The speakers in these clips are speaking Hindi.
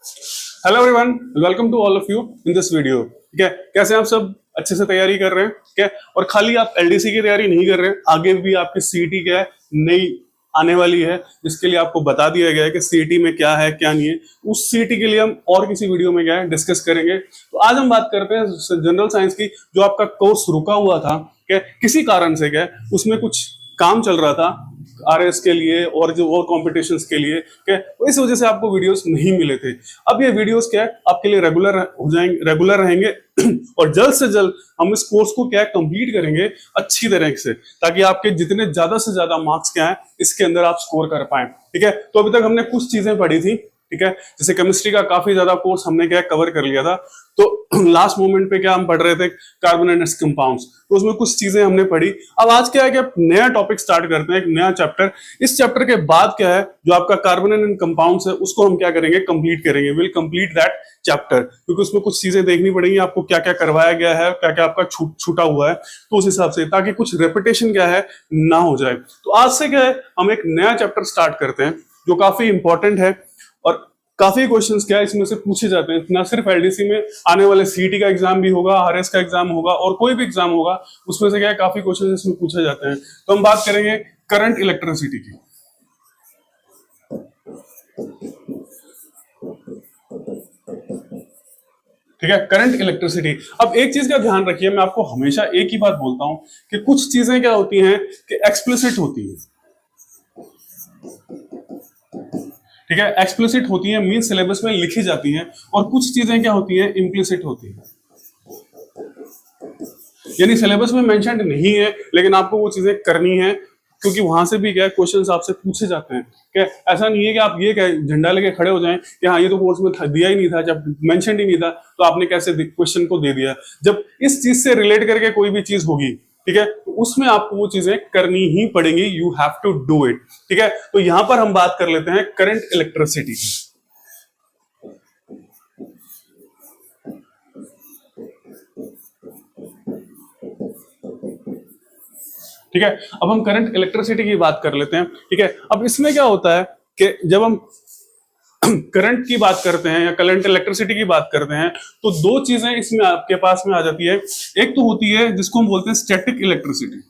Hello everyone, welcome to all of you in this video. ठीक है, कैसे आप सब अच्छे से तैयारी कर रहे हैं? ठीक है, और खाली आप एलडीसी की तैयारी नहीं कर रहे हैं, आगे भी आपकी सीईटी क्या है नई आने वाली है, जिसके लिए आपको बता दिया गया है कि सीईटी में क्या है क्या नहीं है। उस सीईटी के लिए हम और किसी वीडियो में क्या है डिस्कस करेंगे। तो आज हम बात करते हैं जनरल साइंस की, जो आपका कोर्स रुका हुआ था क्या किसी कारण से, क्या उसमें कुछ काम चल रहा था आरएस के लिए और जो और कॉम्पिटिशन्स के लिए, क्या तो इस वजह से आपको वीडियोस नहीं मिले थे। अब ये वीडियोस क्या है आपके लिए रेगुलर हो जाएंगे, रेगुलर रहेंगे और जल्द से जल्द हम इस कोर्स को क्या है कंप्लीट करेंगे अच्छी तरह से, ताकि आपके जितने ज्यादा से ज्यादा मार्क्स क्या है इसके अंदर आप स्कोर कर पाए। ठीक है, तो अभी तक हमने कुछ चीजें पढ़ी थी। ठीक है, जैसे केमिस्ट्री का काफी ज्यादा कोर्स हमने क्या कवर कर लिया था। तो लास्ट मोमेंट पे क्या हम पढ़ रहे थे, कार्बन एंड इट्स कंपाउंड्स, तो उसमें कुछ चीजें हमने पढ़ी। अब आज क्या है कि नया टॉपिक स्टार्ट करते हैं, एक नया चैप्टर। इस चैप्टर के बाद क्या है, जो आपका कार्बन एंड कंपाउंड्स है उसको हम क्या करेंगे, कंप्लीट करेंगे। विल कंप्लीट दैट चैप्टर, क्योंकि उसमें कुछ चीजें देखनी पड़ेगी आपको, क्या क्या करवाया गया है, क्या क्या आपका छूटा हुआ है, तो उस हिसाब से, ताकि कुछ रेपिटेशन क्या है ना हो जाए। तो आज से क्या है हम एक नया चैप्टर स्टार्ट करते हैं जो काफी इंपॉर्टेंट है और काफी क्वेश्चंस क्या है इसमें से पूछे जाते हैं। ना सिर्फ एलडीसी में, आने वाले सीईटी का एग्जाम भी होगा, आरएस का एग्जाम होगा और कोई भी एग्जाम होगा, उसमें से क्या है काफी क्वेश्चंस इसमें पूछे जाते हैं। तो हम बात करेंगे करंट इलेक्ट्रिसिटी की। ठीक है, करंट इलेक्ट्रिसिटी। अब एक चीज का ध्यान रखिए, मैं आपको हमेशा एक ही बात बोलता हूं कि कुछ चीजें क्या होती हैं कि एक्सप्लिसिट होती है। ठीक है, एक्सप्लिसिट होती है मीन सिलेबस में लिखी जाती हैं, और कुछ चीजें क्या होती हैं इम्प्लिसिट होती हैं, यानी सिलेबस में मेंशन नहीं है लेकिन आपको वो चीजें करनी है, क्योंकि वहां से भी क्या क्वेश्चंस आपसे पूछे जाते हैं। क्या ऐसा नहीं है कि आप ये क्या झंडा लेके खड़े हो जाएं कि हाँ ये तो कोर्स में दिया ही नहीं था, जब मेंशन ही नहीं था तो आपने कैसे क्वेश्चन को दे दिया। जब इस चीज से रिलेट करके कोई भी चीज होगी, ठीक है, तो उसमें आपको वो चीजें करनी ही पड़ेंगी। You have to do it. ठीक है, तो यहां पर हम बात कर लेते हैं करंट इलेक्ट्रिसिटी की। ठीक है, अब हम करंट इलेक्ट्रिसिटी की बात कर लेते हैं। ठीक है, अब इसमें क्या होता है कि जब हम करंट की बात करते हैं या करंट इलेक्ट्रिसिटी की बात करते हैं, तो दो चीजें इसमें आपके पास में आ जाती है। एक तो होती है जिसको हम बोलते हैं स्टैटिक इलेक्ट्रिसिटी।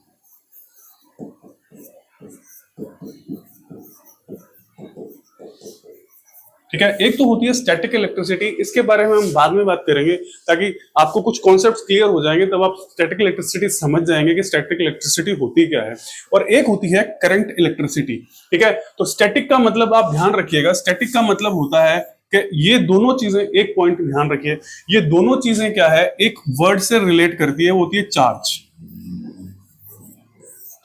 ठीक है, एक तो होती है स्टैटिक इलेक्ट्रिसिटी, इसके बारे में हम बाद में बात करेंगे, ताकि आपको कुछ कॉन्सेप्ट्स क्लियर हो जाएंगे, तब आप स्टैटिक इलेक्ट्रिसिटी समझ जाएंगे कि स्टैटिक इलेक्ट्रिसिटी होती क्या है। और एक होती है करंट इलेक्ट्रिसिटी। ठीक है, तो स्टैटिक का मतलब आप ध्यान रखिएगा, स्टैटिक का मतलब होता है कि ये दोनों चीजें, एक पॉइंट ध्यान रखिए, ये दोनों चीजें क्या है एक वर्ड से रिलेट करती है, वो होती है चार्ज।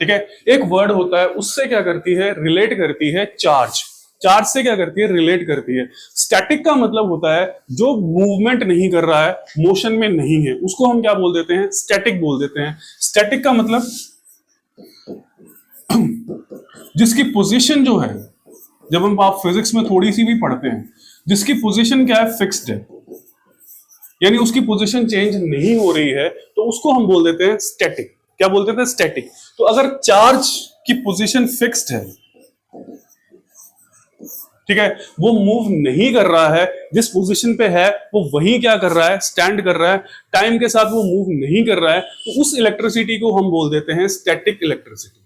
ठीक है, एक वर्ड होता है उससे क्या करती है, रिलेट करती है चार्ज। चार्ज से क्या करती है, रिलेट करती है। स्टैटिक का मतलब होता है जो मूवमेंट नहीं कर रहा है, मोशन में नहीं है, उसको हम क्या बोल देते हैं, स्टैटिक बोल देते हैं। स्टैटिक का मतलब जिसकी पोजीशन जो है, जब हम आप फिजिक्स में थोड़ी सी भी पढ़ते हैं, जिसकी पोजीशन क्या है, फिक्स्ड है, यानी उसकी पोजीशन चेंज नहीं हो रही है, तो उसको हम बोल देते हैं स्टैटिक। क्या बोलते थे, स्टैटिक। तो अगर चार्ज की पोजीशन फिक्स्ड है, ठीक है, वो मूव नहीं कर रहा है, जिस पोजीशन पे है वो वही क्या कर रहा है, स्टैंड कर रहा है, टाइम के साथ वो मूव नहीं कर रहा है, तो उस इलेक्ट्रिसिटी को हम बोल देते हैं स्टैटिक इलेक्ट्रिसिटी।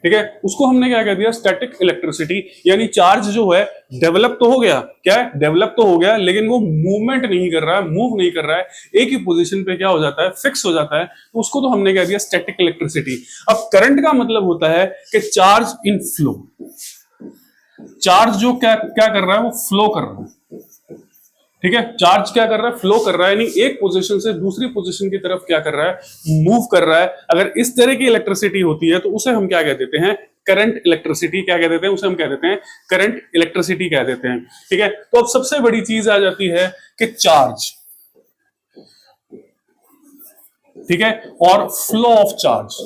ठीक है, उसको हमने क्या कह दिया, स्टैटिक इलेक्ट्रिसिटी। यानी चार्ज जो है डेवलप तो हो गया, क्या है, डेवलप तो हो गया, लेकिन वो मूवमेंट नहीं कर रहा है, मूव नहीं कर रहा है, एक ही पोजीशन पे क्या हो जाता है, फिक्स हो जाता है, तो उसको तो हमने कह दिया स्टैटिक इलेक्ट्रिसिटी। अब करंट का मतलब होता है कि चार्ज इन फ्लो, चार्ज जो क्या क्या कर रहा है, वो फ्लो कर रहा है। ठीक है, चार्ज क्या कर रहा है, फ्लो कर रहा है, यानी एक पोजीशन से दूसरी पोजीशन की तरफ क्या कर रहा है, मूव कर रहा है। अगर इस तरह की इलेक्ट्रिसिटी होती है तो उसे हम क्या कह देते हैं, करंट इलेक्ट्रिसिटी। क्या कह देते हैं, उसे हम कह देते हैं करंट इलेक्ट्रिसिटी कह देते हैं। ठीक है, तो अब सबसे बड़ी चीज आ जाती है कि चार्ज, ठीक है, और फ्लो ऑफ चार्ज।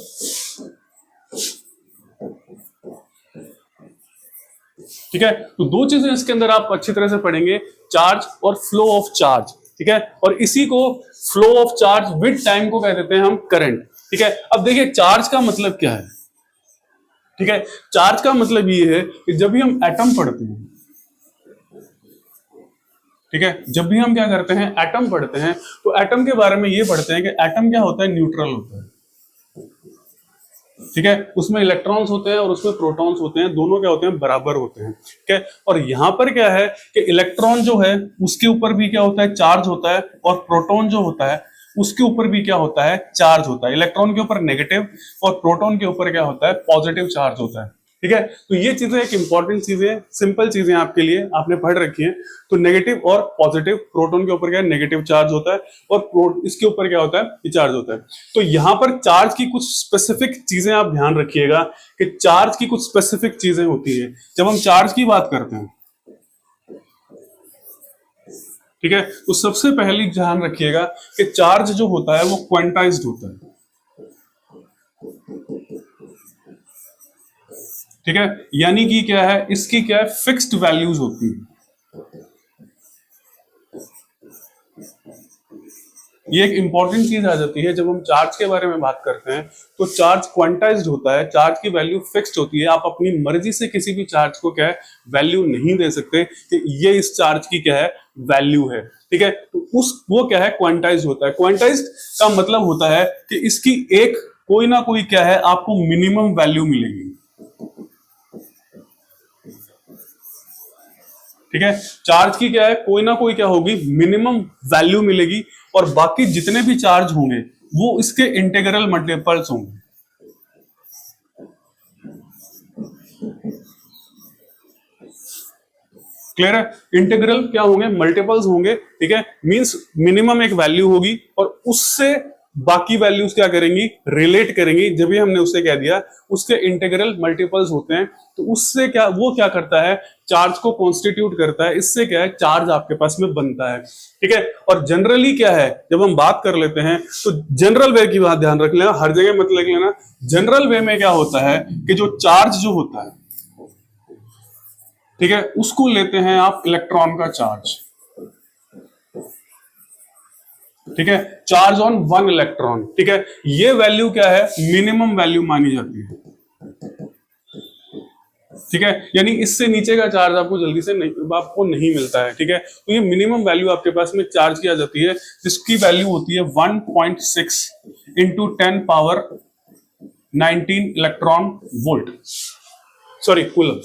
ठीक है, तो दो चीजें इसके अंदर आप अच्छी तरह से पढ़ेंगे, चार्ज और फ्लो ऑफ चार्ज। ठीक है, और इसी को flow of charge with time को कह देते हैं हम करंट। ठीक है, अब देखिए चार्ज का मतलब क्या है, ठीक है, चार्ज का मतलब ये है कि जब भी हम एटम पढ़ते हैं, ठीक है, जब भी हम क्या करते हैं, एटम पढ़ते हैं, तो एटम के बारे में ये पढ़ते हैं कि एटम क्या होता है, न्यूट्रल होता है। ठीक है, उसमें इलेक्ट्रॉन्स होते हैं और उसमें प्रोटॉन्स होते हैं, दोनों क्या होते हैं, बराबर होते हैं। ठीक है, और यहां पर क्या है कि इलेक्ट्रॉन जो है उसके ऊपर भी क्या होता है, चार्ज होता है, और प्रोटॉन जो होता है उसके ऊपर भी क्या होता है, चार्ज होता है। इलेक्ट्रॉन के ऊपर नेगेटिव और प्रोटॉन के ऊपर क्या होता है, पॉजिटिव चार्ज होता है। ठीक है, तो ये चीजें एक इंपॉर्टेंट चीजें, सिंपल चीजें आपके लिए आपने पढ़ रखी हैं। तो नेगेटिव और पॉजिटिव, प्रोटॉन के ऊपर क्या है, नेगेटिव चार्ज होता है, और इसके ऊपर क्या होता है, ये चार्ज होता है। तो यहां पर चार्ज की कुछ स्पेसिफिक चीजें आप ध्यान रखिएगा कि चार्ज की कुछ स्पेसिफिक चीजें होती है जब हम चार्ज की बात करते हैं। ठीक है, तो सबसे पहले ध्यान रखिएगा कि चार्ज जो होता है वो क्वांटाइज्ड होता है। ठीक है, यानी कि क्या है, इसकी क्या है, फिक्स्ड वैल्यूज होती है। ये एक इंपॉर्टेंट चीज आ जाती है जब हम चार्ज के बारे में बात करते हैं। तो चार्ज क्वांटाइज्ड होता है, चार्ज की वैल्यू फिक्स्ड होती है। आप अपनी मर्जी से किसी भी चार्ज को क्या है, वैल्यू नहीं दे सकते कि ये इस चार्ज की क्या है, वैल्यू है। ठीक है, तो वो क्या है, क्वांटाइज्ड होता है। क्वांटाइज्ड का मतलब होता है कि इसकी एक कोई ना कोई क्या है, आपको मिनिमम वैल्यू मिलेगी। ठीक है, चार्ज की क्या है, कोई ना कोई क्या होगी, मिनिमम वैल्यू मिलेगी, और बाकी जितने भी चार्ज होंगे वो इसके इंटीग्रल मल्टीपल्स होंगे। क्लियर है, इंटीग्रल क्या होंगे, मल्टीपल्स होंगे। ठीक है, मींस मिनिमम एक वैल्यू होगी और उससे बाकी वैल्यूज क्या करेंगी, रिलेट करेंगी। जब भी हमने उससे कह दिया उसके इंटीग्रल मल्टीपल्स होते हैं, तो उससे क्या, वो क्या करता है, चार्ज को कॉन्स्टिट्यूट करता है। इससे क्या है, चार्ज आपके पास में बनता है। ठीक है, और जनरली क्या है, जब हम बात कर लेते हैं तो जनरल वे की बात ध्यान रख लेना, हर जगह मत लिख लेना। जनरल वे में क्या होता है कि जो चार्ज जो होता है, ठीक है, उसको लेते हैं आप इलेक्ट्रॉन का चार्ज। ठीक है, चार्ज ऑन वन इलेक्ट्रॉन। ठीक है, ये वैल्यू क्या है, मिनिमम वैल्यू मानी जाती है। ठीक है, यानी इससे नीचे का चार्ज आपको जल्दी से आपको नहीं मिलता है। ठीक है, तो ये मिनिमम वैल्यू आपके पास में चार्ज की आ जाती है, जिसकी वैल्यू होती है 1.6 into 10 power 19 electron volt, sorry coulomb.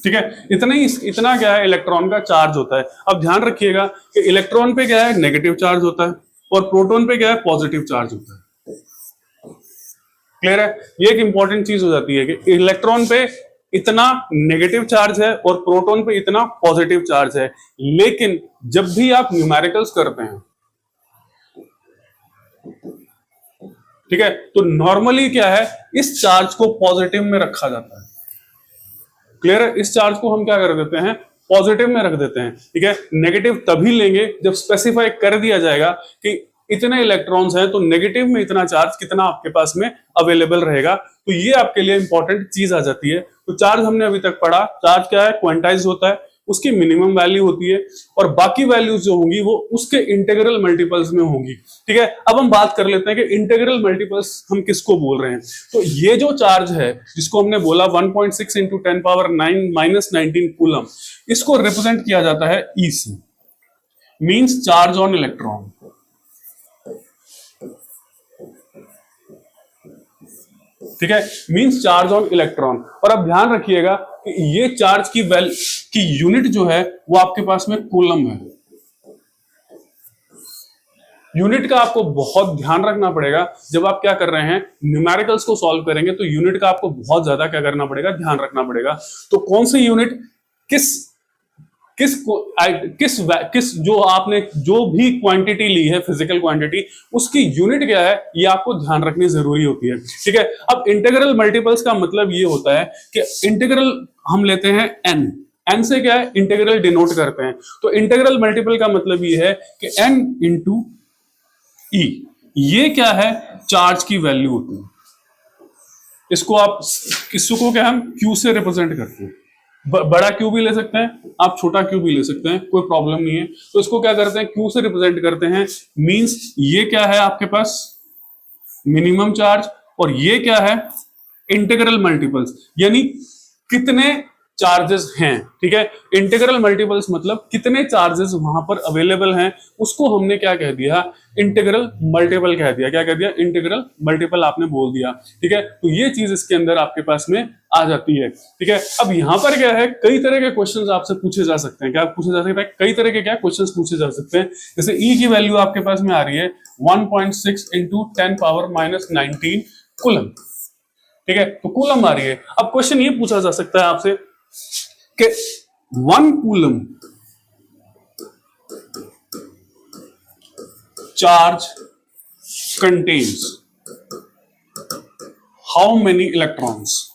ठीक है, इतना क्या है, इलेक्ट्रॉन का चार्ज होता है। अब ध्यान रखिएगा कि इलेक्ट्रॉन पे क्या है, नेगेटिव चार्ज होता है, और प्रोटॉन पे क्या है, पॉजिटिव चार्ज होता है। क्लियर है, ये एक इंपॉर्टेंट चीज हो जाती है कि इलेक्ट्रॉन पे इतना नेगेटिव चार्ज है और प्रोटॉन पे इतना पॉजिटिव चार्ज है। लेकिन जब भी आप न्यूमेरिकल्स करते हैं, ठीक है, तो नॉर्मली क्या है, इस चार्ज को पॉजिटिव में रखा जाता है। क्लियर है, इस चार्ज को हम क्या कर देते हैं, पॉजिटिव में रख देते हैं। ठीक है, नेगेटिव तभी लेंगे जब स्पेसिफाई कर दिया जाएगा कि इतने इलेक्ट्रॉन्स हैं, तो नेगेटिव में इतना चार्ज कितना आपके पास में अवेलेबल रहेगा। तो ये आपके लिए इंपॉर्टेंट चीज आ जाती है। तो चार्ज हमने अभी तक पढ़ा, चार्ज क्या है, क्वांटाइज होता है, उसकी मिनिमम वैल्यू होती है, और बाकी वैल्यूज जो होंगी वो उसके इंटीग्रल मल्टीपल्स में होंगी। ठीक है, अब हम बात कर लेते हैं कि इंटीग्रल मल्टीपल्स हम किसको बोल रहे हैं। तो ये जो चार्ज है जिसको हमने बोला 1.6 इंटू 10 पावर 9 - 19 कूलम, इसको रिप्रेजेंट किया जाता है ई से, मींस चार्ज ऑन इलेक्ट्रॉन। ठीक है, मींस चार्ज ऑन इलेक्ट्रॉन। और अब ध्यान रखिएगा कि ये चार्ज की यूनिट जो है वो आपके पास में कूलम है। यूनिट का आपको बहुत ध्यान रखना पड़ेगा जब आप क्या कर रहे हैं, न्यूमेरिकल्स को सॉल्व करेंगे, तो यूनिट का आपको बहुत ज्यादा क्या करना पड़ेगा, ध्यान रखना पड़ेगा। तो कौन सी यूनिट, किस किस किस किस जो आपने जो भी क्वांटिटी ली है, फिजिकल क्वांटिटी, उसकी यूनिट क्या है, ये आपको ध्यान रखनी जरूरी होती है। ठीक है, अब इंटीग्रल मल्टीपल्स का मतलब ये होता है कि इंटीग्रल हम लेते हैं एन से क्या है, इंटीग्रल डिनोट करते हैं। तो इंटीग्रल मल्टीपल का मतलब ये है कि एन इंटू ई, ये क्या है, चार्ज की वैल्यू होती है। इसको क्या हम क्यू से रिप्रेजेंट करते हैं। बड़ा क्यू भी ले सकते हैं आप, छोटा क्यू भी ले सकते हैं, कोई प्रॉब्लम नहीं है। तो इसको क्या करते हैं, क्यू से रिप्रेजेंट करते हैं। मींस ये क्या है आपके पास, मिनिमम चार्ज, और ये क्या है, इंटीग्रल मल्टीपल्स, यानी कितने चार्जेस हैं। ठीक है, इंटीग्रल मल्टीपल्स मतलब कितने चार्जेस वहां पर अवेलेबल हैं, उसको हमने क्या कह दिया, इंटीग्रल मल्टीपल कह दिया। क्या कह दिया, इंटीग्रल मल्टीपल आपने बोल दिया। ठीक है, तो ये चीज इसके अंदर आपके पास में आ जाती है। ठीक है, अब यहां पर क्या है, कई तरह के क्वेश्चंस आपसे पूछे जा सकते हैं। क्या पूछे जा सकते हैं, कई तरह के क्या क्वेश्चंस पूछे जा सकते हैं। जैसे ई की वैल्यू आपके पास में आ रही है 1.6 इंटू 10⁻⁻19 कूलम। ठीक है, तो कूलम आ रही है। अब क्वेश्चन ये पूछा जा सकता है आपसे कि 1 coulomb charge contains how many electrons.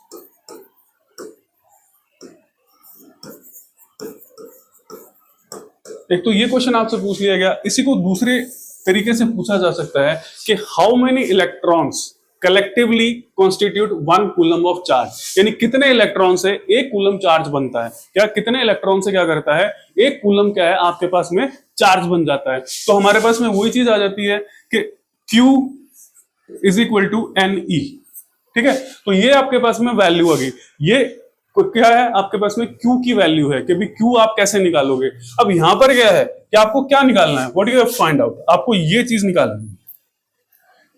एक तो ये क्वेश्चन आपसे पूछ लिया गया, इसी को दूसरे तरीके से पूछा जा सकता है कि how many electrons collectively constitute 1 coulomb of charge, यानी कितने इलेक्ट्रॉन से 1 कूलम चार्ज बनता है। क्या कितने इलेक्ट्रॉन से क्या करता है, 1 कूलम क्या है आपके पास में चार्ज बन जाता है। तो हमारे पास में वही चीज आ जाती है कि Q is equal to NE। ठीक है, तो ये आपके पास में वैल्यू आ गई। ये क्या है आपके पास में, Q की वैल्यू है कि भाई Q आप कैसे निकालोगे। अब यहां पर क्या है कि आपको क्या निकालना है, what you have find out, आपको ये चीज निकालनी है,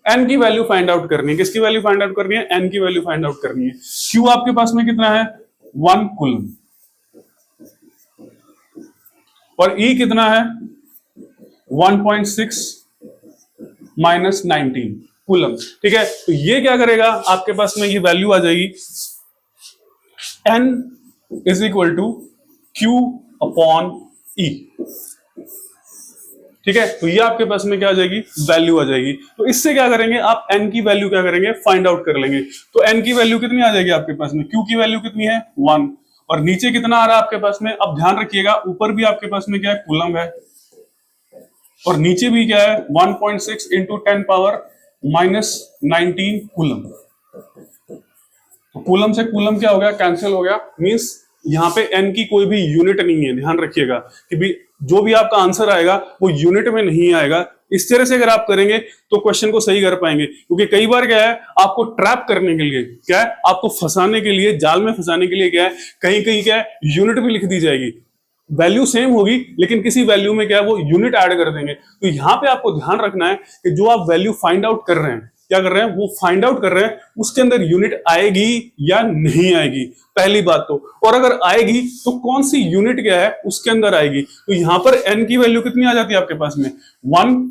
n की वैल्यू फाइंड आउट करनी है। किसकी वैल्यू फाइंड आउट करनी है, n की वैल्यू फाइंड आउट करनी है। Q आपके पास में कितना है, 1 कूलम, और E कितना है 1.6 माइनस 19 कूलम। ठीक है, तो ये क्या करेगा आपके पास में, ये वैल्यू आ जाएगी n is equal to Q upon E। ठीक है, तो ये आपके पास में क्या आ जाएगी, वैल्यू आ जाएगी। तो इससे क्या करेंगे आप, n की वैल्यू क्या करेंगे, फाइंड आउट कर लेंगे। तो n की वैल्यू कितनी आ जाएगी आपके पास में, Q की वैल्यू कितनी है 1, और नीचे कितना आ रहा है आपके पास में। अब ध्यान रखिएगा, ऊपर भी आपके पास में क्या है, कूलम है, और नीचे भी क्या है 1.6 इंटू 10⁻⁻19 कूलम। तो कूलम से कूलम क्या हो गया, कैंसिल हो गया। मींस यहाँ पे n की कोई भी यूनिट नहीं है। ध्यान रखिएगा कि भी जो भी आपका आंसर आएगा वो यूनिट में नहीं आएगा। इस तरह से अगर आप करेंगे तो क्वेश्चन को सही कर पाएंगे, क्योंकि कई बार क्या है, आपको ट्रैप करने के लिए क्या है, आपको फंसाने के लिए, जाल में फंसाने के लिए क्या है, कहीं कहीं क्या है यूनिट भी लिख दी जाएगी, वैल्यू सेम होगी लेकिन किसी वैल्यू में क्या है वो यूनिट ऐड कर देंगे। तो यहां पे आपको ध्यान रखना है कि जो आप वैल्यू फाइंड आउट कर रहे हैं, क्या कर रहे हैं, वो फाइंड आउट कर रहे हैं उसके अंदर यूनिट आएगी या नहीं आएगी, पहली बात तो। और अगर आएगी तो कौन सी यूनिट क्या है उसके अंदर आएगी। तो यहां पर n की वैल्यू कितनी आ जाती है आपके पास में 1,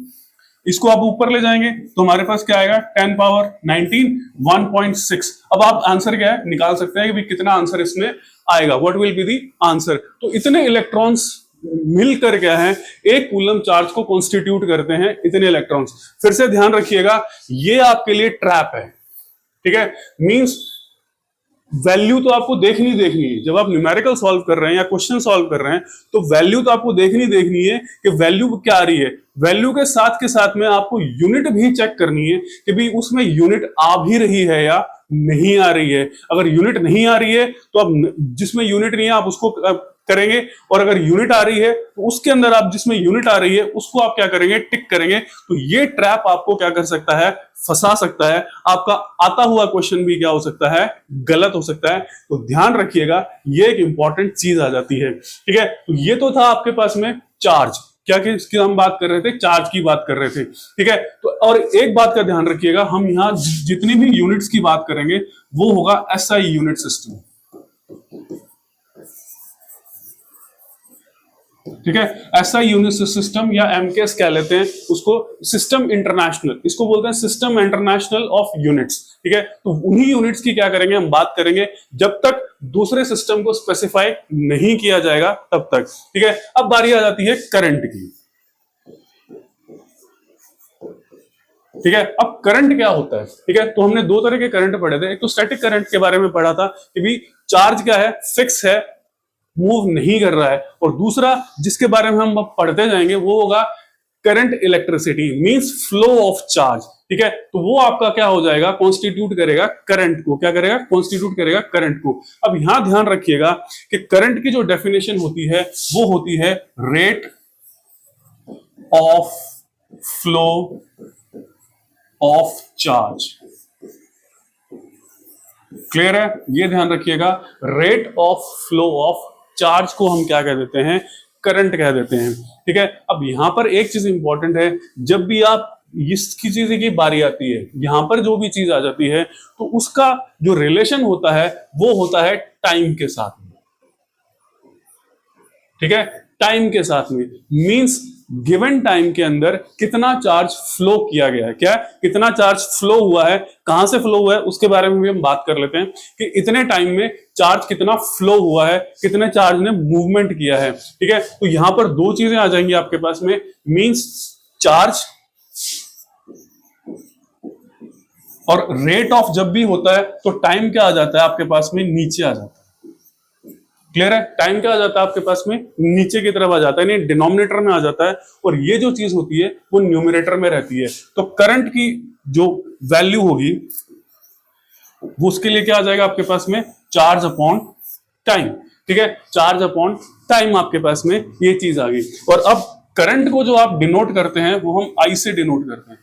इसको आप ऊपर ले जाएंगे तो हमारे पास क्या आएगा 10⁻19 1.6। अब आप आंसर क्या है निकाल सकते हैं कि कितना आंसर इसमें आएगा, what will be the answer. तो इतने इलेक्ट्रॉन्स मिलकर क्या है, एक कूलम चार्ज को कॉन्स्टिट्यूट करते हैं, इतने इलेक्ट्रॉन्स। फिर से ध्यान रखिएगा, ये आपके लिए ट्रैप है। ठीक है, मींस वैल्यू तो आपको देखनी है। जब आप न्यूमेरिकल सॉल्व कर रहे हैं या क्वेश्चन सॉल्व कर रहे हैं तो वैल्यू तो आपको देखनी है कि वैल्यू क्या आ रही है। वैल्यू के साथ में आपको यूनिट भी चेक करनी है कि भाई उसमें यूनिट आ भी रही है या नहीं आ रही है। अगर यूनिट नहीं आ रही है तो आप जिसमें यूनिट नहीं है आप उसको करेंगे, और अगर यूनिट आ रही है तो उसके अंदर आप जिसमें यूनिट आ रही है उसको आप क्या करेंगे, टिक करेंगे। तो ये ट्रैप आपको क्या कर सकता है, फंसा सकता है। आपका आता हुआ क्वेश्चन भी क्या हो सकता है, गलत हो सकता है। तो ध्यान रखिएगा, ये एक इंपॉर्टेंट चीज आ जाती है। ठीक है, तो ये तो था आपके पास में चार्ज, क्या किसकी हम बात कर रहे थे, चार्ज की बात कर रहे थे। ठीक है, तो और एक बात का ध्यान रखिएगा, हम यहाँ जितनी भी यूनिट्स की बात करेंगे वो होगा SI यूनिट सिस्टम। ठीक है, SI यूनिट सिस्टम या MKS कह लेते हैं उसको, सिस्टम इंटरनेशनल, इसको बोलते हैं सिस्टम इंटरनेशनल ऑफ यूनिट्स। ठीक है, तो उन्हीं यूनिट्स की क्या करेंगे हम बात करेंगे जब तक दूसरे सिस्टम को स्पेसिफाई नहीं किया जाएगा तब तक। ठीक है, अब बारी आ जाती है करंट की। ठीक है, अब करंट क्या होता है। ठीक है, तो हमने दो तरह के करंट पढ़े थे। एक तो स्टैटिक करंट के बारे में पढ़ा था कि भी चार्ज क्या है, फिक्स है, मूव नहीं कर रहा है, और दूसरा जिसके बारे में हम अब पढ़ते जाएंगे वो होगा current electricity means flow of charge, ठीक है। तो वो आपका क्या हो जाएगा, कॉन्स्टिट्यूट करेगा करंट को, क्या करेगा, कॉन्स्टिट्यूट करेगा करंट को। अब यहां ध्यान रखिएगा कि करंट की जो डेफिनेशन होती है वो होती है rate of flow of charge. Clear है, ये ध्यान रखिएगा, rate of flow of charge को हम क्या कह देते हैं, करंट कह देते हैं, ठीक है। अब यहां पर एक चीज इंपॉर्टेंट है, जब भी आप इसकी चीज की बारी आती है, यहां पर जो भी चीज आ जाती है तो उसका जो रिलेशन होता है वो होता है टाइम के साथ में, ठीक है, टाइम के साथ में। मींस गिवन टाइम के अंदर कितना चार्ज फ्लो किया गया है, क्या कितना चार्ज फ्लो हुआ है, कहां से फ्लो हुआ है उसके बारे में भी हम बात कर लेते हैं कि इतने टाइम में चार्ज कितना फ्लो हुआ है, कितने चार्ज ने मूवमेंट किया है, ठीक है। तो यहां पर दो चीजें आ जाएंगी आपके पास में, मींस चार्ज और रेट ऑफ जब भी होता है तो टाइम क्या आ जाता है आपके पास में, नीचे आ जाता है। क्लियर है, टाइम क्या आ जाता है आपके पास में, नीचे की तरफ आ जाता है, नहीं डिनोमिनेटर में आ जाता है, और ये जो चीज होती है वो न्यूमरेटर में रहती है। तो करंट की जो वैल्यू होगी वो उसके लिए क्या आ जाएगा आपके पास में, चार्ज अपॉन टाइम, ठीक है, चार्ज अपॉन टाइम आपके पास में ये चीज आ गई। और अब करंट को जो आप डिनोट करते हैं वो हम आई से डिनोट करते हैं।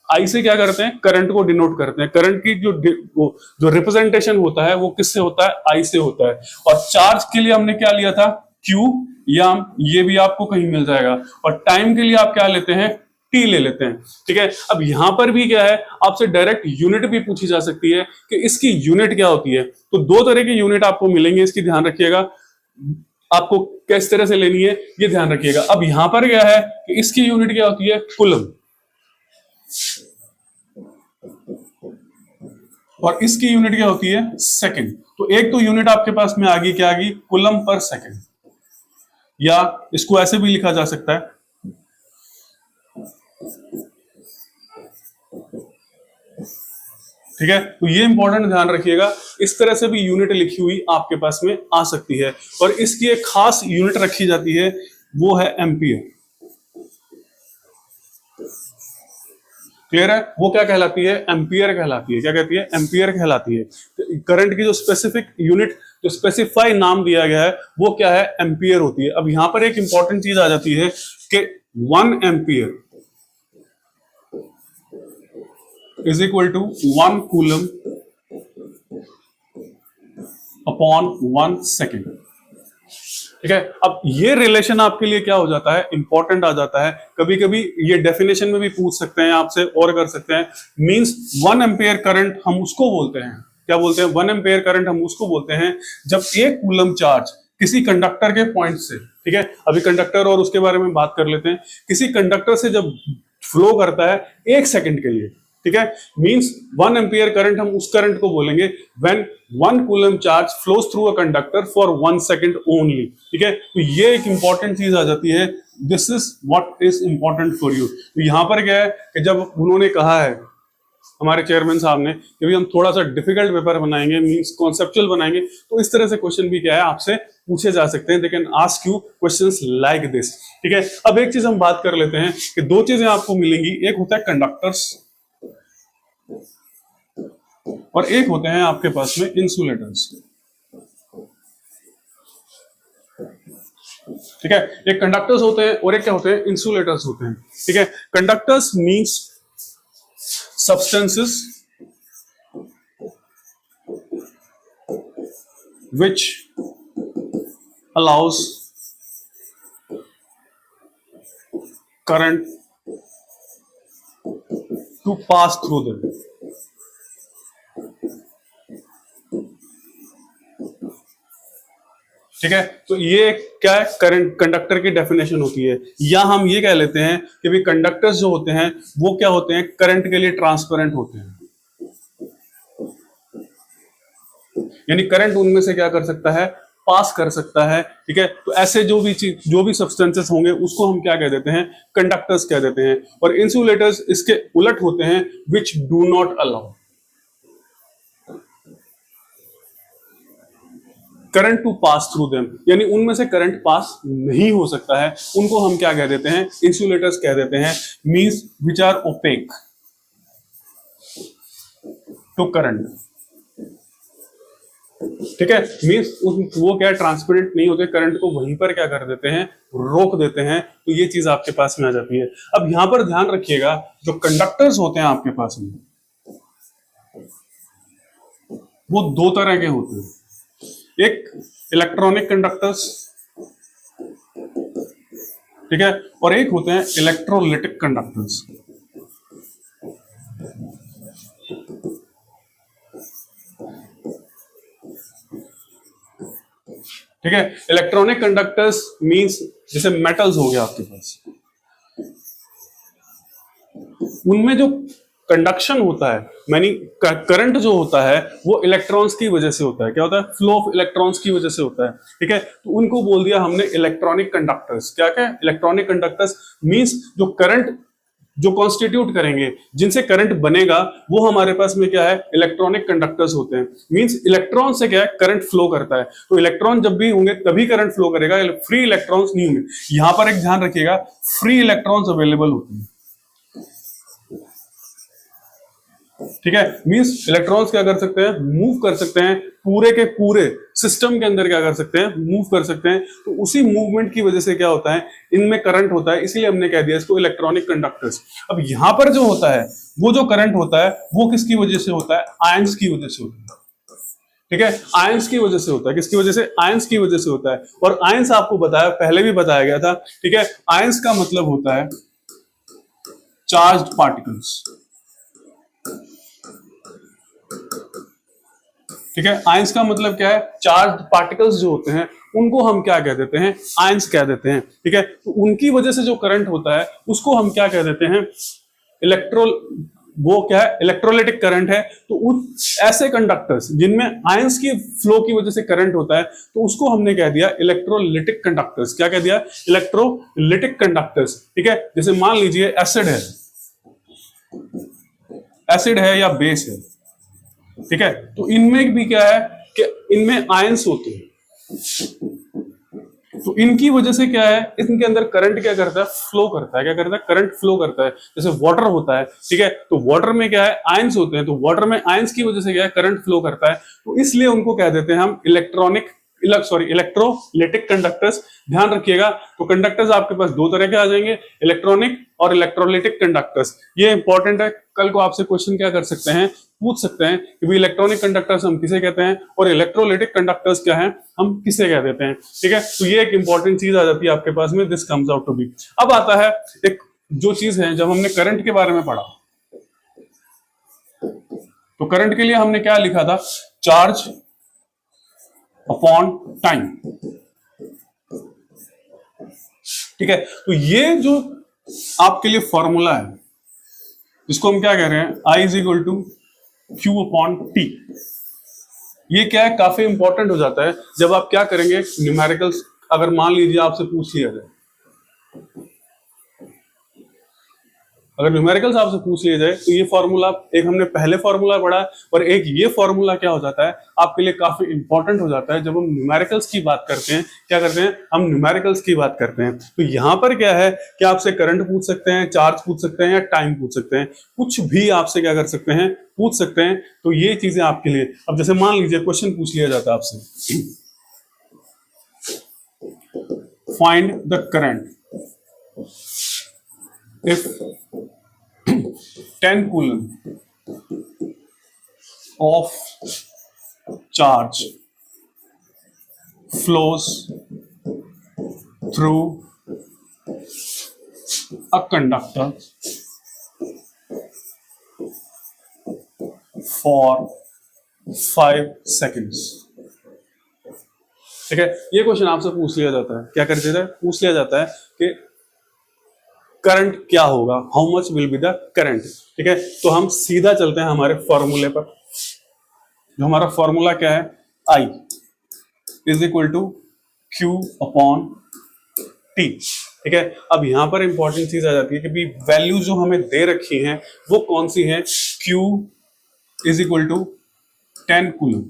आई से क्या करते हैं, करंट को डिनोट करते हैं। करंट की जो रिप्रेजेंटेशन होता है वो किससे होता है, आई से होता है। और चार्ज के लिए हमने क्या लिया था, क्यू, या ये भी आपको कहीं मिल जाएगा। और टाइम के लिए आप क्या लेते हैं, टी ले लेते हैं, ठीक है। अब यहां पर भी क्या है, आपसे डायरेक्ट यूनिट भी पूछी जा सकती है कि इसकी यूनिट क्या होती है। तो दो तरह की यूनिट आपको मिलेंगे, इसकी ध्यान रखिएगा, आपको किस तरह से लेनी है ये ध्यान रखिएगा। अब यहां पर क्या है कि इसकी यूनिट क्या होती है, कूलम, और इसकी यूनिट क्या होती है, सेकंड। तो एक तो यूनिट आपके पास में आ गई, क्या आ गई, कूलम पर सेकंड, या इसको ऐसे भी लिखा जा सकता है, ठीक है। तो ये इंपॉर्टेंट ध्यान रखिएगा, इस तरह से भी यूनिट लिखी हुई आपके पास में आ सकती है। और इसकी एक खास यूनिट रखी जाती है, वो है एम्पियर। क्लियर है, वो क्या कहलाती है, एम्पियर कहलाती है। क्या कहती है, एम्पियर कहलाती है। तो करंट की जो स्पेसिफिक यूनिट, जो स्पेसिफाई नाम दिया गया है वो क्या है, एम्पियर होती है। अब यहां पर एक इंपॉर्टेंट चीज आ जाती है कि 1 ampere is equal to 1 coulomb upon 1 second, ठीक है। अब ये रिलेशन आपके लिए क्या हो जाता है, इंपॉर्टेंट आ जाता है। कभी कभी ये डेफिनेशन में भी पूछ सकते हैं आपसे और कर सकते हैं। मींस 1 एम्पियर करंट हम उसको बोलते हैं, क्या बोलते हैं, 1 एम्पियर करंट हम उसको बोलते हैं जब 1 कूलम चार्ज किसी कंडक्टर के पॉइंट से, ठीक है, अभी कंडक्टर और उसके बारे में बात कर लेते हैं, किसी कंडक्टर से जब फ्लो करता है 1 सेकंड के लिए, ठीक है, मींस 1 एम्पियर करंट हम उस करंट को बोलेंगे when 1 coulomb charge flows through a conductor for 1 second only, ठीक है। तो ये एक इंपॉर्टेंट चीज आ जाती है, this is what is important for you. तो यहां पर क्या है कि जब उन्होंने कहा है हमारे चेयरमैन साहब ने कि भाई हम थोड़ा सा डिफिकल्ट पेपर बनाएंगे, मींस कॉन्सेप्चुअल बनाएंगे, तो इस तरह से क्वेश्चन भी क्या है आपसे पूछे जा सकते हैं। They can ask you questions like this, ठीक है। अब एक चीज हम बात कर लेते हैं कि दो चीजें आपको मिलेंगी, एक होता है कंडक्टर्स और एक होते हैं आपके पास में इंसुलेटर्स, ठीक है। एक कंडक्टर्स होते हैं और एक क्या होते हैं, इंसुलेटर्स होते हैं, ठीक है। Conductors means substances which allows current to pass through them, ठीक है। तो ये क्या है, करंट कंडक्टर की डेफिनेशन होती है। या हम ये कह लेते हैं कि भाई कंडक्टर्स जो होते हैं वो क्या होते हैं, करंट के लिए ट्रांसपेरेंट होते हैं, यानी करंट उनमें से क्या कर सकता है, पास कर सकता है, ठीक है। तो ऐसे जो भी चीज, जो भी सब्सटेंसेस होंगे उसको हम क्या कह देते हैं, कंडक्टर्स कह देते हैं। और इंसुलेटर्स इसके उलट होते हैं, which do not allow. Current to pass through them, यानी उनमें से करंट पास नहीं हो सकता है, उनको हम क्या कह देते हैं, इंसुलेटर्स कह देते हैं, means which are opaque to current. ठीक है, मींस वो क्या ट्रांसपेरेंट नहीं होते, करंट को वहीं पर क्या कर देते हैं, रोक देते हैं, तो ये चीज आपके पास में आ जाती है। अब यहां पर ध्यान रखिएगा, जो कंडक्टर्स होते हैं आपके पास में वो दो तरह के होते हैं, एक इलेक्ट्रॉनिक कंडक्टर्स, ठीक है, और एक होते हैं इलेक्ट्रोलिटिक कंडक्टर्स। ठीक है, इलेक्ट्रॉनिक कंडक्टर्स मींस जैसे मेटल्स हो गया आपके पास, उनमें जो कंडक्शन होता है, यानी करंट जो होता है वो इलेक्ट्रॉन्स की वजह से होता है। क्या होता है, फ्लो ऑफ इलेक्ट्रॉन्स की वजह से होता है। ठीक है, तो उनको बोल दिया हमने इलेक्ट्रॉनिक कंडक्टर्स। क्या क्या इलेक्ट्रॉनिक कंडक्टर्स मींस जो करंट जो कॉन्स्टिट्यूट करेंगे, जिनसे करंट बनेगा, वो हमारे पास में क्या है, इलेक्ट्रॉनिक कंडक्टर्स होते हैं। मींस इलेक्ट्रॉन से क्या है, करंट फ्लो करता है, तो इलेक्ट्रॉन जब भी होंगे तभी करंट फ्लो करेगा, फ्री इलेक्ट्रॉन्स नहीं होंगे। यहां पर एक ध्यान रखिएगा, फ्री इलेक्ट्रॉन्स अवेलेबल होते हैं। ठीक है, मींस इलेक्ट्रॉन्स क्या कर सकते हैं, मूव कर सकते हैं, पूरे के पूरे सिस्टम के अंदर क्या कर सकते हैं, मूव कर सकते हैं। तो उसी मूवमेंट की वजह से क्या होता है, इनमें करंट होता है, इसलिए हमने कह दिया इसको इलेक्ट्रॉनिक कंडक्टर्स। अब यहां पर जो होता है, वो जो करंट होता है वो किसकी वजह से होता है, आयंस की वजह से होता है। ठीक है, आयंस की वजह से होता है। किसकी वजह से, आयंस की वजह से होता है। और आयंस आपको बताया, पहले भी बताया गया था। ठीक है, आयंस का मतलब होता है चार्ज्ड पार्टिकल्स। ठीक है, आयंस का मतलब क्या है, चार्ज्ड पार्टिकल्स जो होते हैं उनको हम क्या कह देते हैं, आयंस कह देते हैं। ठीक है, तो उनकी वजह से जो करंट होता है उसको हम क्या कह देते हैं, वो क्या है, इलेक्ट्रोलिटिक करंट है। तो उस ऐसे कंडक्टर्स जिनमें आयंस की फ्लो की वजह से करंट होता है, तो उसको हमने कह दिया इलेक्ट्रोलिटिक कंडक्टर्स। क्या कह दिया, इलेक्ट्रोलिटिक कंडक्टर्स। ठीक है, जैसे मान लीजिए एसिड है या बेस है। ठीक है, तो इनमें भी क्या है कि इनमें आयंस होते हैं, तो इनकी वजह से क्या है, इनके अंदर करंट क्या करता है, फ्लो करता है। क्या करता है, करंट फ्लो करता है। जैसे वाटर होता है, ठीक है, तो वाटर में क्या है, आयंस होते हैं, तो वाटर में आयंस की वजह से क्या है, करंट फ्लो करता है। तो इसलिए उनको कह देते हैं हम इलेक्ट्रोलिटिक कंडक्टर्स। ध्यान रखिएगा, तो कंडक्टर्स आपके पास दो तरह के आ जाएंगे, इलेक्ट्रॉनिक और इलेक्ट्रोलिटिक कंडक्टर्स। ये इंपॉर्टेंट है, कल को आपसे क्वेश्चन क्या कर सकते हैं, पूछ सकते हैं कि भाई इलेक्ट्रॉनिक कंडक्टर्स हम किसे कहते हैं और इलेक्ट्रोलिटिक कंडक्टर्स क्या हैं, हम किसे कह देते हैं। ठीक है, तो ये एक इंपॉर्टेंट चीज आ जाती है आपके पास में, this comes out to be. अब आता है एक जो चीज है, जब हमने करंट के बारे में पढ़ा, तो करंट के लिए हमने क्या लिखा था, चार्ज अपॉन टाइम। ठीक है, तो ये जो आपके लिए फॉर्मूला है, इसको हम क्या कह रहे हैं, I is equal to Q upon T। ये क्या है, काफी इंपॉर्टेंट हो जाता है जब आप क्या करेंगे, न्यूमेरिकल्स अगर मान लीजिए आपसे पूछ लिया जाए, अगर न्यूमेरिकल्स आपसे पूछ लिया जाए, तो ये फॉर्मूला, एक हमने पहले फॉर्मूला पढ़ा और एक ये फॉर्मूला क्या हो जाता है आपके लिए काफी इंपॉर्टेंट हो जाता है जब हम न्यूमेरिकल्स की बात करते हैं। क्या करते हैं, हम न्यूमेरिकल्स की बात करते हैं। तो यहां पर क्या है कि आपसे करंट पूछ सकते हैं, चार्ज पूछ सकते हैं या टाइम पूछ सकते हैं, कुछ भी आपसे क्या कर सकते हैं, पूछ सकते हैं। तो ये चीजें आपके लिए, अब जैसे मान लीजिए क्वेश्चन पूछ लिया जाता है आपसे, find the current if 10 coulomb of charge flows through a conductor for 5 seconds। ठीक है, ये क्वेश्चन आपसे पूछ लिया जाता है, क्या कर देता है, पूछ लिया जाता है कि करंट क्या होगा, how much will be the current. ठीक है, तो हम सीधा चलते हैं हमारे फॉर्मूले पर। जो हमारा फॉर्मूला क्या है, I is equal to Q upon T। ठीक है, अब यहां पर इंपॉर्टेंट चीज आ जाती है कि भी वैल्यू जो हमें दे रखी हैं वो कौन सी है, Q is equal to 10 coulomb.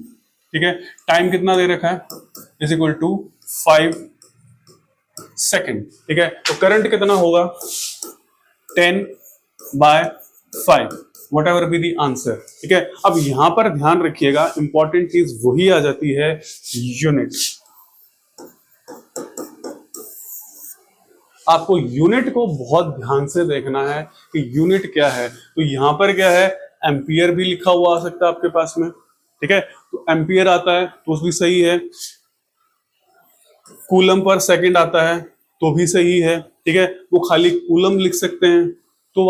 ठीक है, टाइम कितना दे रखा है, इज इक्वल टू 5 सेकेंड। ठीक है, तो करंट कितना होगा, 10/5, what ever be the answer. ठीक है, अब यहां पर ध्यान रखिएगा, इंपॉर्टेंट चीज वही आ जाती है, यूनिट। आपको यूनिट को बहुत ध्यान से देखना है कि यूनिट क्या है। तो यहां पर क्या है, एम्पियर भी लिखा हुआ आ सकता है आपके पास में। ठीक है, तो एम्पियर आता है तो भी सही है, कूलम पर सेकंड आता है तो भी सही है। ठीक है, वो खाली कूलम लिख सकते हैं तो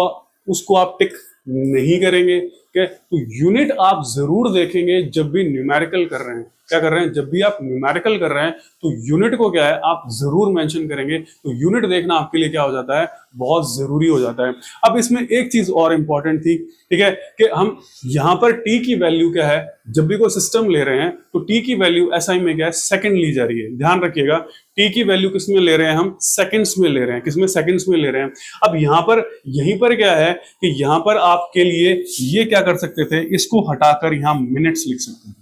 उसको आप टिक नहीं करेंगे। ठीक है, तो यूनिट आप जरूर देखेंगे जब भी न्यूमेरिकल कर रहे हैं। क्या कर रहे हैं, जब भी आप न्यूमेरिकल कर रहे हैं तो यूनिट को क्या है आप जरूर मेंशन करेंगे। तो यूनिट देखना आपके लिए क्या हो जाता है, बहुत जरूरी हो जाता है। अब इसमें एक चीज और इंपॉर्टेंट थी, ठीक है, कि हम यहां पर टी की वैल्यू क्या है, जब भी कोई सिस्टम ले रहे हैं तो टी की वैल्यू एसआई में क्या है, सेकंड ली जा रही है। ध्यान रखिएगा, टी की वैल्यू किसमें ले रहे हैं, हम सेकंड्स में ले रहे हैं। किसमें, सेकंड्स में ले रहे हैं। अब यहां पर यहीं पर क्या है कि यहां पर आपके लिए ये क्या कर सकते थे, इसको हटाकर यहां मिनट्स लिख सकते थे।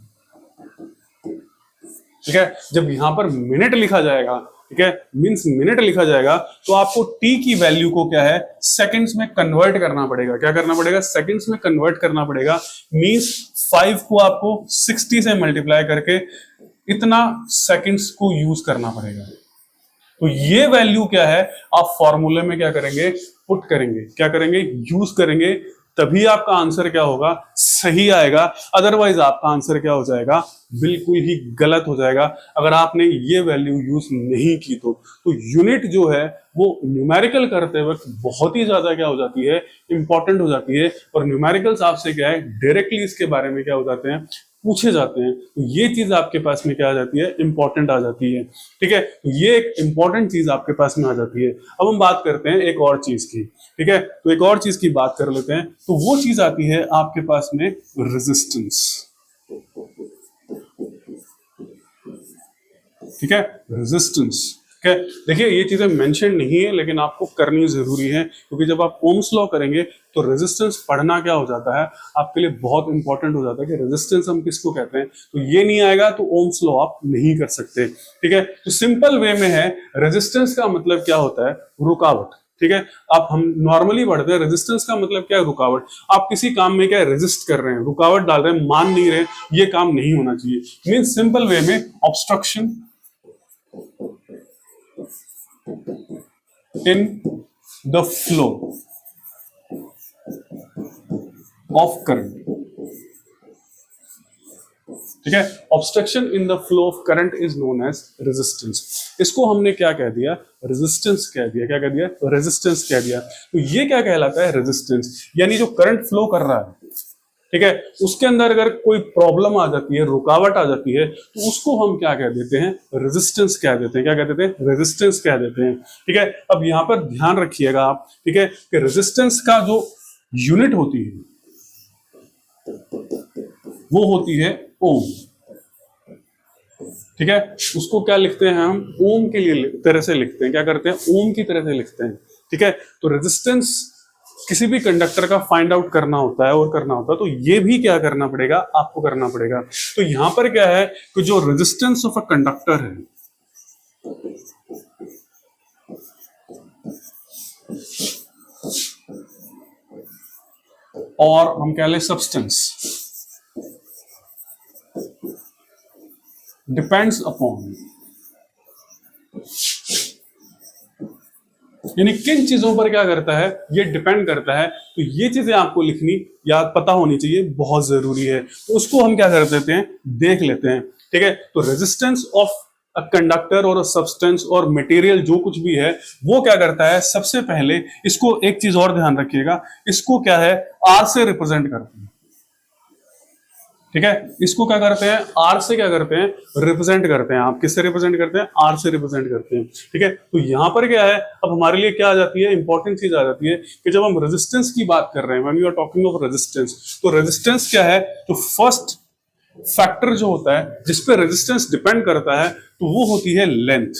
ठीक है, जब यहां पर मिनट लिखा जाएगा, ठीक है, मींस मिनट लिखा जाएगा, तो आपको टी की वैल्यू को क्या है, सेकंड्स में कन्वर्ट करना पड़ेगा। क्या करना पड़ेगा, सेकंड्स में कन्वर्ट करना पड़ेगा। मींस 5 को आपको 60 से मल्टीप्लाई करके इतना सेकंड्स को यूज करना पड़ेगा। तो ये वैल्यू क्या है, आप फॉर्मूले में क्या करेंगे, पुट करेंगे। क्या करेंगे, यूज करेंगे, तभी आपका आंसर क्या होगा, सही आएगा। अदरवाइज आपका आंसर क्या हो जाएगा, बिल्कुल ही गलत हो जाएगा, अगर आपने ये वैल्यू यूज नहीं की तो। यूनिट जो है वो न्यूमेरिकल करते वक्त बहुत ही ज्यादा क्या हो जाती है, इंपॉर्टेंट हो जाती है। और न्यूमेरिकल्स आपसे क्या है, डायरेक्टली इसके बारे में क्या हो जाते हैं, पूछे जाते हैं। तो ये चीज आपके पास में क्या आ जाती है, इंपॉर्टेंट आ जाती है। ठीक है, तो ये एक इंपॉर्टेंट चीज आपके पास में आ जाती है। अब हम बात करते हैं एक और चीज की। ठीक है, तो एक और चीज की बात कर लेते हैं। तो वो चीज आती है आपके पास में, रेजिस्टेंस। ठीक है, रेजिस्टेंस। ठीक है, देखिए ये चीजें मेंशन नहीं है लेकिन आपको करनी जरूरी है, क्योंकि जब आप ओम्स लॉ करेंगे तो रेजिस्टेंस पढ़ना क्या हो जाता है, आपके लिए बहुत इंपॉर्टेंट हो जाता है कि रेजिस्टेंस हम किसको कहते हैं। तो ये नहीं आएगा तो ओम्स लॉ आप नहीं कर सकते। ठीक है, तो सिंपल वे में है, रेजिस्टेंस का मतलब क्या होता है, रुकावट। ठीक है, आप हम नॉर्मली पढ़ते हैं रेजिस्टेंस का मतलब क्या है, रुकावट। आप किसी काम में क्या रेजिस्ट कर रहे हैं, रुकावट डाल रहे हैं, मान नहीं रहे, ये काम नहीं होना चाहिए। मीन सिंपल वे में obstruction in the flow of current। ठीक है, obstruction in the flow of current is known as resistance. इसको हमने क्या कह दिया, रेजिस्टेंस कह दिया। क्या कह दिया, रेजिस्टेंस कह दिया। तो ये क्या कहलाता है, रेजिस्टेंस, यानी जो करंट फ्लो कर रहा है, ठीक है, उसके अंदर अगर कोई प्रॉब्लम आ जाती है, रुकावट आ जाती है, तो उसको हम क्या कह देते हैं, रेजिस्टेंस कह देते हैं। क्या कह देते हैं, रेजिस्टेंस कह देते हैं। ठीक है, अब यहां पर ध्यान रखिएगा आप, ठीक है, कि रेजिस्टेंस का जो यूनिट होती है वो होती है ओम। ठीक है, उसको क्या लिखते हैं हम, ओम के लिए तरह से लिखते हैं। क्या करते हैं, ओम की तरह से लिखते हैं। ठीक है, तो रेजिस्टेंस किसी भी कंडक्टर का फाइंड आउट करना होता है और करना होता है, तो ये भी क्या करना पड़ेगा, आपको करना पड़ेगा। तो यहां पर क्या है कि जो रेजिस्टेंस ऑफ अ कंडक्टर है, और हम कह लें सब्सटेंस, डिपेंड्स अपॉन, यानी किन चीजों पर क्या करता है, ये डिपेंड करता है। तो ये चीजें आपको लिखनी या पता होनी चाहिए, बहुत जरूरी है। तो उसको हम क्या कर देते हैं, देख लेते हैं। ठीक है, तो रेजिस्टेंस ऑफ अ कंडक्टर और अ सब्सटेंस और मटेरियल जो कुछ भी है, वो क्या करता है, सबसे पहले इसको एक चीज और ध्यान रखिएगा, इसको क्या है, आर से रिप्रेजेंट करते हैं। ठीक है, इसको क्या करते हैं, आर से क्या करते हैं, रिप्रेजेंट करते हैं। आप किससे रिप्रेजेंट करते हैं, आर से रिप्रेजेंट करते हैं। ठीक है, तो यहां पर क्या है, अब हमारे लिए क्या आ जाती है, इंपॉर्टेंट चीज आ जाती है कि जब हम रेजिस्टेंस की बात कर रहे हैं, when you are talking of resistance, तो रेजिस्टेंस क्या है, तो फर्स्ट फैक्टर जो होता है जिस पे रेजिस्टेंस डिपेंड करता है, तो वो होती है लेंथ।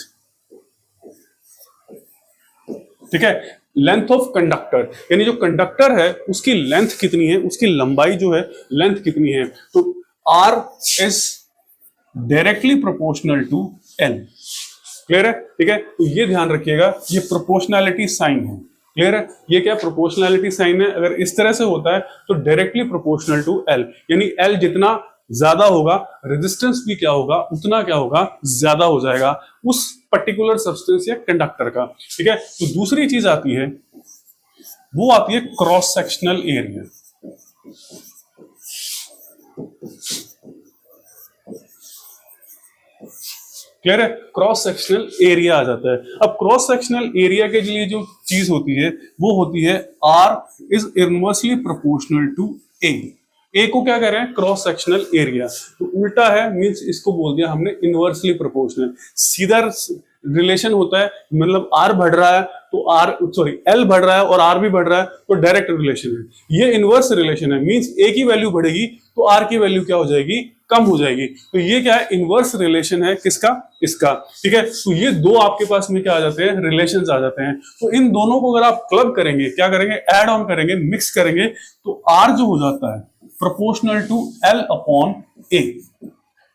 ठीक है, लेंथ ऑफ कंडक्टर, यानी जो कंडक्टर है उसकी लेंथ कितनी है, उसकी लंबाई जो है, लेंथ कितनी है। तो R is directly proportional to L. Clear है? ठीक है, तो ये ध्यान रखिएगा, ये प्रोपोर्शनैलिटी साइन है। क्लियर है? ये क्या प्रोपोर्शनैलिटी साइन है? अगर इस तरह से होता है तो डायरेक्टली प्रोपोर्शनल टू एल, यानी एल जितना ज्यादा होगा रेजिस्टेंस भी क्या होगा, उतना क्या होगा, ज्यादा हो जाएगा उस पर्टिकुलर सब्सटेंस या कंडक्टर का। ठीक है, तो दूसरी चीज आती है, वो आती है क्रॉस सेक्शनल एरिया। क्लियर है? क्रॉस सेक्शनल एरिया आ जाता है। अब क्रॉस सेक्शनल एरिया के लिए जो चीज होती है वो होती है R is inversely proportional to A. A को क्या कह रहे हैं? Cross sectional area. तो उल्टा है, मींस इसको बोल दिया हमने इनवर्सली प्रोपोर्शनल। सीधा रिलेशन होता है, मतलब आर बढ़ रहा है तो आर सॉरी एल बढ़ रहा है और आर भी बढ़ रहा है तो डायरेक्ट रिलेशन है। ये इनवर्स रिलेशन है, मींस ए की वैल्यू बढ़ेगी तो आर की वैल्यू क्या हो जाएगी, कम हो जाएगी। तो ये क्या है? इनवर्स रिलेशन है किसका? इसका। ठीक है, तो ये दो आपके पास में क्या आ जाते हैं? रिलेशंस आ जाते हैं। तो इन दोनों को अगर आप क्लब करेंगे, क्या करेंगे? ऐड ऑन करेंगे, मिक्स करेंगे, तो आर जो हो जाता है प्रोपोर्शनल टू एल अपॉन ए।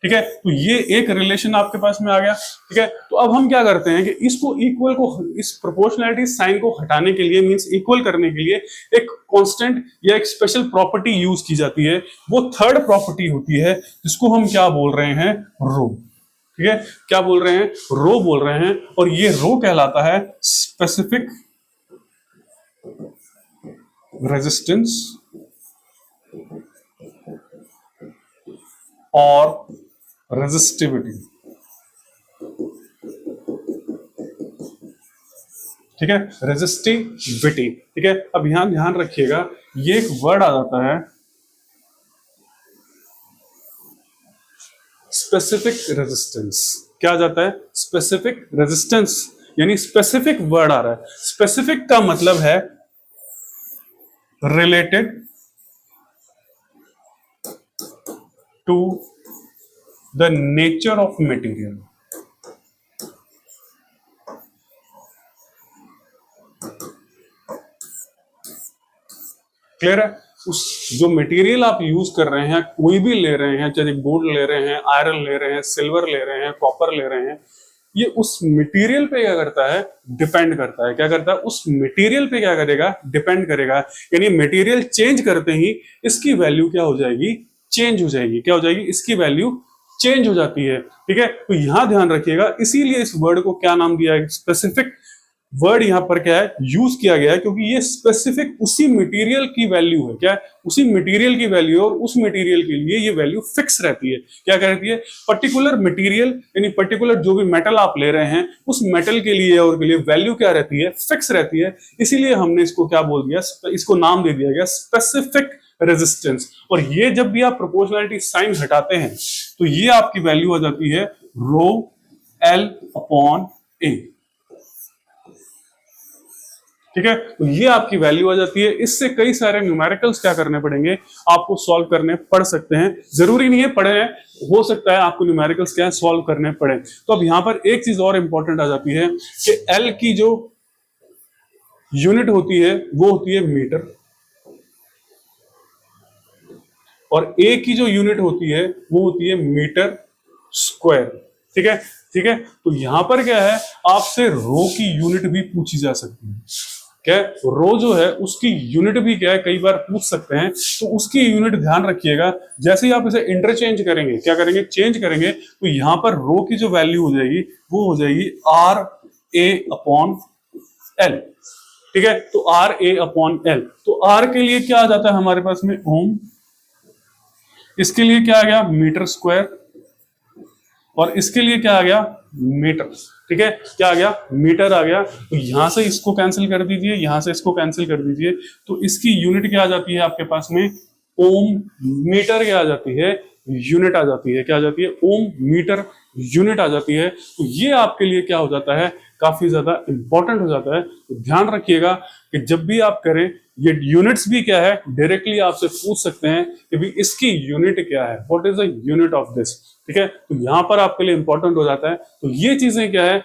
ठीक है, तो ये एक रिलेशन आपके पास में आ गया। ठीक है, तो अब हम क्या करते हैं कि इसको इक्वल को, इस प्रोपोर्शनैलिटी साइन को हटाने के लिए, मींस इक्वल करने के लिए एक कांस्टेंट या एक स्पेशल प्रॉपर्टी यूज की जाती है। वो थर्ड प्रॉपर्टी होती है जिसको हम क्या बोल रहे हैं? रो। ठीक है, क्या बोल रहे हैं? रो बोल रहे हैं। और ये रो कहलाता है स्पेसिफिक रेजिस्टेंस और रेजिस्टिविटी। ठीक है, रेजिस्टिविटी। ठीक है, अब यहां ध्यान रखिएगा, ये एक वर्ड आ जाता है स्पेसिफिक रेजिस्टेंस। क्या आ जाता है? स्पेसिफिक रेजिस्टेंस, यानी स्पेसिफिक वर्ड आ रहा है। स्पेसिफिक का मतलब है related to the nature of material. Clear है? उस जो मटेरियल आप यूज कर रहे हैं, कोई भी ले रहे हैं, चाहे गोल्ड ले रहे हैं, आयरन ले रहे हैं, सिल्वर ले रहे हैं, कॉपर ले रहे हैं, ये उस मटेरियल पे क्या करता है? डिपेंड करता है। क्या करता है? उस मटेरियल पे क्या करेगा? डिपेंड करेगा। यानी मटेरियल चेंज करते ही इसकी वैल्यू क्या हो जाएगी? चेंज हो जाएगी। क्या हो जाएगी? इसकी वैल्यू चेंज हो जाती है। ठीक है, तो यहां ध्यान रखिएगा, इसीलिए इस वर्ड को क्या नाम दिया है? स्पेसिफिक वर्ड यहां पर क्या है? यूज किया गया है, क्योंकि ये स्पेसिफिक उसी मटेरियल की वैल्यू है। क्या है? उसी मटेरियल की वैल्यू, और उस मटेरियल के लिए ये वैल्यू फिक्स रहती है। क्या कहती है? पर्टिकुलर मटेरियल, यानी पर्टिकुलर जो भी मेटल आप ले रहे हैं, उस मेटल के लिए और के लिए वैल्यू क्या रहती है? फिक्स रहती है। इसीलिए हमने इसको क्या बोल दिया? इसको नाम दे दिया गया स्पेसिफिक रेजिस्टेंस। और ये जब भी आप प्रोपोर्शनैलिटी साइन हटाते हैं तो ये आपकी वैल्यू आ जाती है रो एल अपॉन ए। ठीक है, तो ये आपकी वैल्यू आ जाती है। इससे कई सारे न्यूमेरिकल्स क्या करने पड़ेंगे? आपको सॉल्व करने पड़ सकते हैं। जरूरी नहीं है पढ़े हैं, हो सकता है आपको न्यूमेरिकल्स क्या है सॉल्व करने पड़े। तो अब यहां पर एक चीज और इंपॉर्टेंट आ जाती है कि एल की जो यूनिट होती है वो होती है मीटर, और ए की जो यूनिट होती है वो होती है मीटर स्क्वायर। ठीक है, ठीक है, तो यहां पर क्या है? आपसे रो की यूनिट भी पूछी जा सकती है। क्या है? रो जो है उसकी यूनिट भी क्या है, कई बार पूछ सकते हैं। तो उसकी यूनिट ध्यान रखिएगा, जैसे ही आप इसे इंटरचेंज करेंगे, क्या करेंगे? चेंज करेंगे, तो यहां पर रो की जो वैल्यू हो जाएगी वो हो जाएगी आर ए अपॉन एल। ठीक है, तो आर ए अपॉन एल। तो आर के लिए क्या आ जाता है हमारे पास में? ओम। इसके लिए क्या आ गया? Metre square. और इसके लिए क्या आ गया? मीटर। ठीक है, क्या आ गया? मीटर आ गया। तो यहां से इसको कैंसिल कर दीजिए, यहां से इसको कैंसिल कर दीजिए, तो इसकी यूनिट क्या आ जाती है आपके पास में? ओम। मीटर क्या आ जाती है? यूनिट आ जाती है। क्या आ जाती है? ओम मीटर यूनिट आ जाती है। तो ये आपके लिए क्या हो जाता है? काफी ज्यादा इंपॉर्टेंट हो जाता है। तो ध्यान रखिएगा कि जब भी आप करें, ये यूनिट्स भी क्या है, डायरेक्टली आपसे पूछ सकते हैं कि भी इसकी यूनिट क्या है, what is the unit of this. ठीक है, तो यहां पर आपके लिए इंपॉर्टेंट हो जाता है। तो ये चीजें क्या है,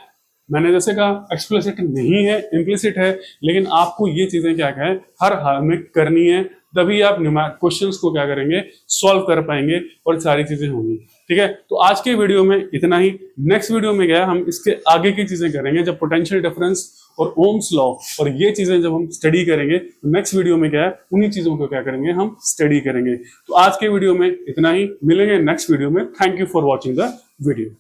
मैंने जैसे कहा एक्सप्लिसिट नहीं है, इम्प्लिसिट है, लेकिन आपको ये चीजें क्या है हर हाल में करनी है, तभी आप क्वेश्चंस को क्या करेंगे, सॉल्व कर पाएंगे और सारी चीजें होंगी। ठीक है, तो आज के वीडियो में इतना ही। नेक्स्ट वीडियो में क्या है, हम इसके आगे की चीजें करेंगे, जब पोटेंशियल डिफरेंस और ओम्स लॉ और ये चीजें जब हम स्टडी करेंगे, तो नेक्स्ट वीडियो में क्या है, उन्हीं चीजों को क्या करेंगे, हम स्टडी करेंगे। तो आज के वीडियो में इतना ही, मिलेंगे नेक्स्ट वीडियो में। Thank you for watching the video.